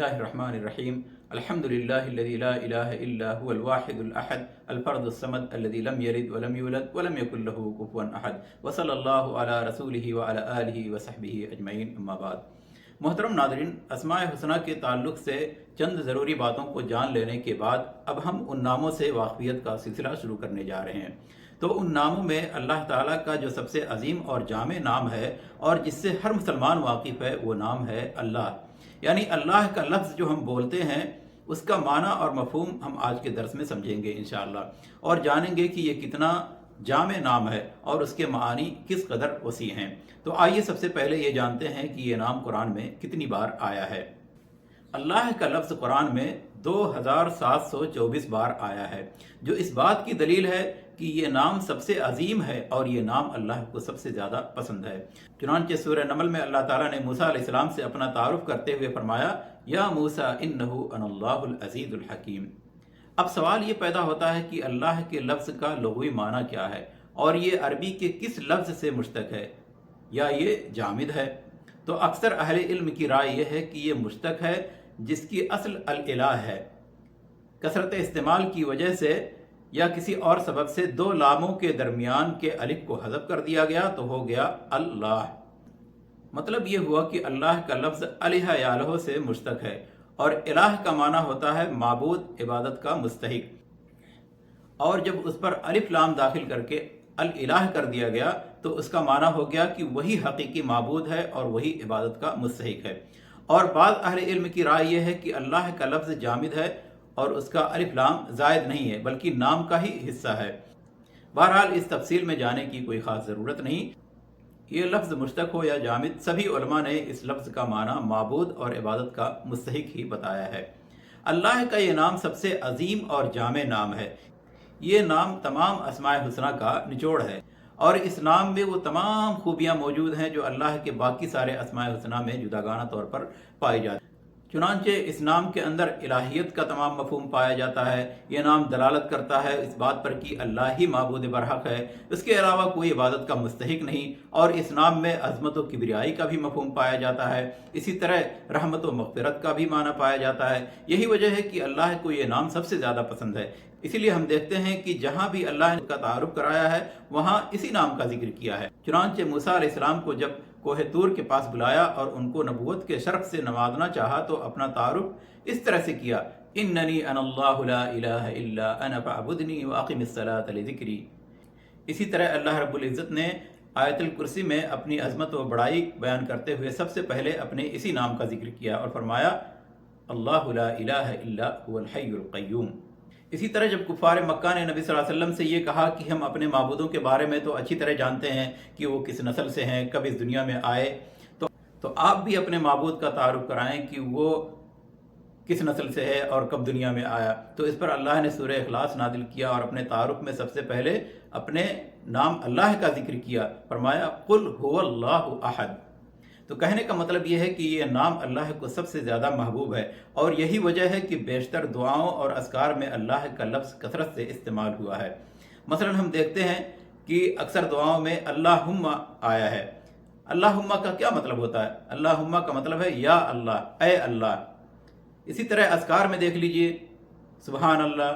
बिस्मिल्लाहिर्रहमानिर्रहीम अल्हम्दुलिल्लाहिल्लज़ी ला इलाहा इल्ला हुवल वाहिदुल अहद अल समद अल्लज़ी लम यलिद वलम यूलद वलम यकुल लहू कुफुवन अहद व सल्लल्लाहु अला रसूलिही व अला आलिही व सहबिही अजमईन अम्मा बाद। मोहतरम नाज़रीन, अस्माए हुस्ना के ताल्लुक़ से चंद ज़रूरी बातों को जान लेने के बाद अब हम उन नामों से वाक़फ़ियत का सिलसिला शुरू करने जा रहे हैं। तो उन नामों में अल्लाह ताला का जो सबसे अजीम और जामे नाम है और जिससे हर मुसलमान वाकिफ़ है वो नाम है अल्लाह। यानी अल्लाह का लफ्ज़ जो हम बोलते हैं उसका माना और मफ़हूम हम आज के दर्स में समझेंगे इंशाअल्लाह और जानेंगे कि ये कितना जामे नाम है और उसके मानी किस कदर वसी हैं। तो आइए सबसे पहले ये जानते हैं कि ये नाम कुरान में कितनी बार आया है। अल्लाह का लफ्ज़ कुरान में 2724 बार आया है, जो इस बात की दलील है कि ये नाम सबसे अजीम है और ये नाम अल्लाह को सबसे ज़्यादा पसंद है। चुनांचे सूरह नमल में अल्लाह ताला ने मूसा अलैहिस्सलाम से अपना तारुफ करते हुए फरमाया, या मूसा इन्नहु अनल्लाहुल अज़ीज़ुल हकीम। अब सवाल ये पैदा होता है कि अल्लाह के लफ्ज़ का लुग़वी माना क्या है और ये अरबी के किस लफ्ज़ से मुश्तक है या ये जामिद है। तो अक्सर अहले इल्म की राय यह है कि ये मुश्तक है, जिसकी असल अल-इलाह है। कसरत इस्तेमाल की वजह से या किसी और सबब से दो लामों के दरमियान के अलिफ को हज़फ कर दिया गया तो हो गया अल्लाह। मतलब ये हुआ कि अल्लाह का लफ्ज़ अलिहा यालहो से मुश्तक है और इलाह का माना होता है माबूद, इबादत का मुस्तहिक। और जब उस पर अलिफ लाम दाखिल करके अल इलाह कर दिया गया तो उसका माना हो गया कि वही हकीकी माबूद है और वही इबादत का मुस्तहिक है। और बाद अहले इल्म की राय यह है कि अल्लाह का लफ्ज़ जामिद है और उसका अलिफ लाम ज़ायद नहीं है बल्कि नाम का ही हिस्सा है। बहरहाल इस तफसील में जाने की कोई ख़ास ज़रूरत नहीं। ये लफ्ज़ मुश्तक हो या जामिद, सभी उलमा ने इस लफ्ज़ का माना माबूद और इबादत का मुस्तहिक ही बताया है। अल्लाह का ये नाम सबसे अजीम और जामे नाम है। ये नाम तमाम अस्माए हुस्ना का निचोड़ है और इस नाम में वो तमाम खूबियाँ मौजूद हैं जो अल्लाह के बाकी सारे अस्माए हुस्ना में जुदागाना तौर पर पाई जाती हैं। चुनांचे इस नाम के अंदर इलाहियत का तमाम मफहूम पाया जाता है। ये नाम दलालत करता है इस बात पर कि अल्लाह ही माबूद बरहक है, इसके अलावा कोई इबादत का मुस्तहिक नहीं। और इस नाम में अज़मत व किबरियाई का भी मफहूम पाया जाता है। इसी तरह रहमत व मग़फ़िरत का भी माना पाया जाता है। यही वजह है कि अल्लाह को ये नाम सबसे ज़्यादा पसंद है। इसीलिए हम देखते हैं कि जहाँ भी अल्लाह ने का तारुफ कराया है वहाँ इसी नाम का जिक्र किया है। चुनांचे मूसा अलैहिस्सलाम को जब कोहे तूर के पास बुलाया और उनको नबूवत के शर्फ से नवाजना चाहा तो अपना तारुफ इस तरह से किया, इन्ननी अनल्लाहु ला इलाहा इल्ला अना फअबुदनी व अक़िमिस्सलात लिज़िक्री। इसी तरह अल्लाह रब्बुल इज़्ज़त ने आयतुल कुर्सी में अपनी अज़मत व बड़ाई बयान करते हुए सबसे पहले अपने इसी नाम का जिक्र किया और फरमाया, अल्लाहु ला इलाहा इल्ला हुवल हय्युल क़य्यूम। इसी तरह जब कुफ़ार मक्का ने नबी सल्लल्लाहु अलैहि वसल्लम से ये कहा कि हम अपने माबूदों के बारे में तो अच्छी तरह जानते हैं कि वो किस नस्ल से हैं, कब इस दुनिया में आए, तो आप भी अपने माबूद का तारुफ कराएं कि वो किस नस्ल से है और कब दुनिया में आया। तो इस पर अल्लाह ने सूरह इखलास नादिल किया और अपने तारुफ में सबसे पहले अपने नाम अल्लाह का जिक्र किया, फरमाया कुल हुवल्लाहु अहद। तो कहने का मतलब यह है कि ये नाम अल्लाह को सबसे ज़्यादा महबूब है और यही वजह है कि बेशतर दुआओं और अस्कार में अल्लाह का लफ्ज़ कसरत से इस्तेमाल हुआ है। मसलन हम देखते हैं कि अक्सर दुआओं में अल्लाहुम्मा आया है। अल्लाहुम्मा का क्या मतलब होता है? अल्लाहुम्मा का मतलब है या अल्लाह, ए अल्लाह। इसी तरह अस्कार में देख लीजिए, सुबहान अल्लाह,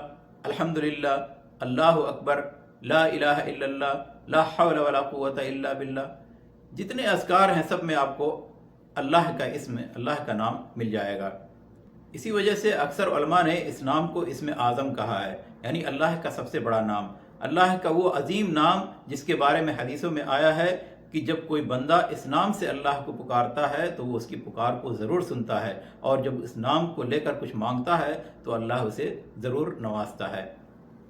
अल्हम्दुलिल्लाह, अल्लाहु अकबर, ला इलाहा इल्लल्लाह, ला हौला वला कुव्वता इल्ला बिल्लाह। जितने अस्कार हैं सब में आपको अल्लाह का इस्म, अल्लाह का नाम मिल जाएगा। इसी वजह से अक्सर उलमा ने इस नाम को इस्म आज़म कहा है, यानी अल्लाह का सबसे बड़ा नाम, अल्लाह का वो अजीम नाम जिसके बारे में हदीसों में आया है कि जब कोई बंदा इस नाम से अल्लाह को पुकारता है तो वो उसकी पुकार को ज़रूर सुनता है और जब इस नाम को लेकर कुछ मांगता है तो अल्लाह उसे ज़रूर नवाजता है।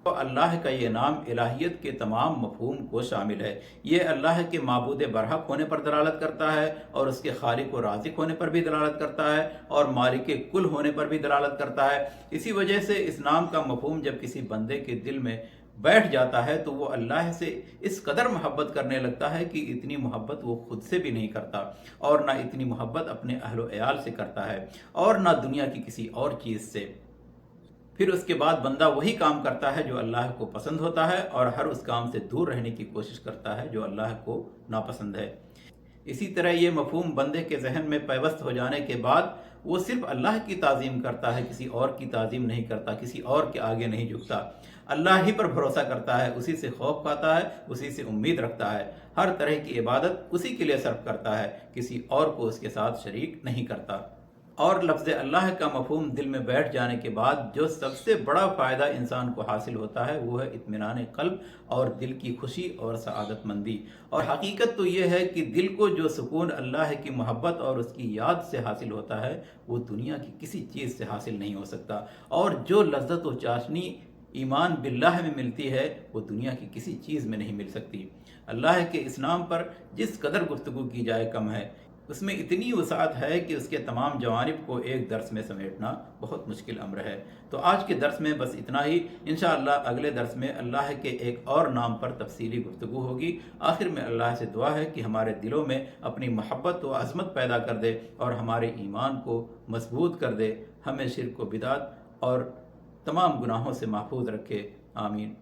तो अल्लाह का ये नाम इलाहियत के तमाम मफहूम को शामिल है। ये अल्लाह के माबूद बरहक होने पर दलालत करता है और उसके खालिक व राज़िक होने पर भी दलालत करता है और मालिक कुल होने पर भी दलालत करता है। इसी वजह से इस नाम का मफहूम जब किसी बंदे के दिल में बैठ जाता है तो वो अल्लाह से इस कदर मोहब्बत करने लगता है कि इतनी मोहब्बत वो खुद से भी नहीं करता और ना इतनी मोहब्बत अपने अहलो अयाल से करता है और ना दुनिया की किसी और चीज़ से। फिर उसके बाद बंदा वही काम करता है जो अल्लाह को पसंद होता है और हर उस काम से दूर रहने की कोशिश करता है जो अल्लाह को नापसंद है। اسی طرح یہ مفہوم بندے کے ذہن میں پیوست ہو جانے کے بعد وہ صرف اللہ کی تعظیم کرتا ہے، کسی اور کی تعظیم نہیں کرتا، کسی اور کے آگے نہیں جھکتا، اللہ ہی پر بھروسہ کرتا ہے، اسی سے خوف کھاتا ہے، اسی سے امید رکھتا ہے، ہر طرح کی عبادت اسی کے لیے صرف کرتا ہے، کسی اور کو اس کے ساتھ شریک نہیں کرتا۔ اور لفظ اللہ کا مفہوم دل میں بیٹھ جانے کے بعد جو سب سے بڑا فائدہ انسان کو حاصل ہوتا ہے وہ ہے اطمینان قلب اور دل کی خوشی اور سعادت مندی۔ اور حقیقت تو یہ ہے کہ دل کو جو سکون اللہ کی محبت اور اس کی یاد سے حاصل ہوتا ہے وہ دنیا کی کسی چیز سے حاصل نہیں ہو سکتا، اور جو لذت و چاشنی ایمان باللہ میں ملتی ہے وہ دنیا کی کسی چیز میں نہیں مل سکتی۔ اللہ کے اس نام پر جس قدر گفتگو کی جائے کم ہے، اس میں اتنی وسعت ہے کہ اس کے تمام جوانب کو ایک درس میں سمیٹنا بہت مشکل امر ہے۔ تو آج کے درس میں بس اتنا ہی، انشاءاللہ اگلے درس میں اللہ کے ایک اور نام پر تفصیلی گفتگو ہوگی۔ آخر میں اللہ سے دعا ہے کہ ہمارے دلوں میں اپنی محبت و عظمت پیدا کر دے اور ہمارے ایمان کو مضبوط کر دے، ہمیں شرک و بدعت اور تمام گناہوں سے محفوظ رکھے، آمین۔